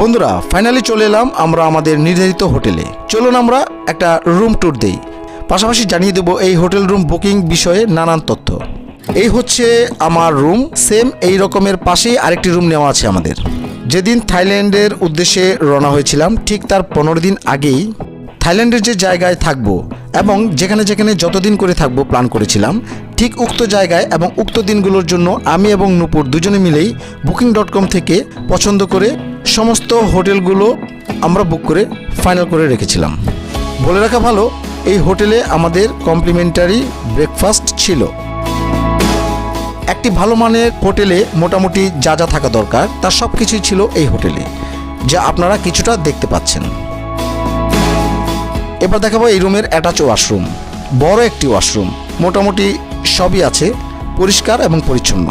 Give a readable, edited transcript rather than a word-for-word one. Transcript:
বন্ধুরা ফাইনালি চলে এলাম আমরা আমাদের নির্ধারিত হোটেলে। চলুন আমরা একটা রুম ট্যুর দেই, পাশাপাশি জানিয়ে দেব এই হোটেল রুম বুকিং বিষয়ে নানান তথ্য। এই হচ্ছে আমার রুম, সেম এই রকমের পাশেই আরেকটি রুম নেওয়া আছে আমাদের। যেদিন থাইল্যান্ডের উদ্দেশ্যে রওনা হয়েছিলাম ঠিক তার 15 দিন আগেই থাইল্যান্ডের যে জায়গায় থাকবো এবং যেখানে যেখানে যতদিন করে থাকবো প্ল্যান করেছিলাম, ঠিক উক্ত জায়গায় এবং উক্ত দিনগুলোর জন্য আমি এবং নূপুর দুজনে মিলেই booking.com থেকে পছন্দ করে সমস্ত হোটেলগুলো আমরা বুক করে ফাইনাল করে রেখেছিলাম। বলে রাখা ভালো, এই হোটেলে আমাদের কমপ্লিমেন্টারি ব্রেকফাস্ট ছিল। একটি ভালো মানের হোটেলে মোটামুটি যা যা থাকা দরকার তার সব কিছুই ছিল এই হোটেলে, যা আপনারা কিছুটা দেখতে পাচ্ছেন। এবার দেখাবো এই রুমের অ্যাটাচ ওয়াশরুম, বড় একটি ওয়াশরুম, মোটামুটি সবই আছে, পরিষ্কার এবং পরিচ্ছন্ন।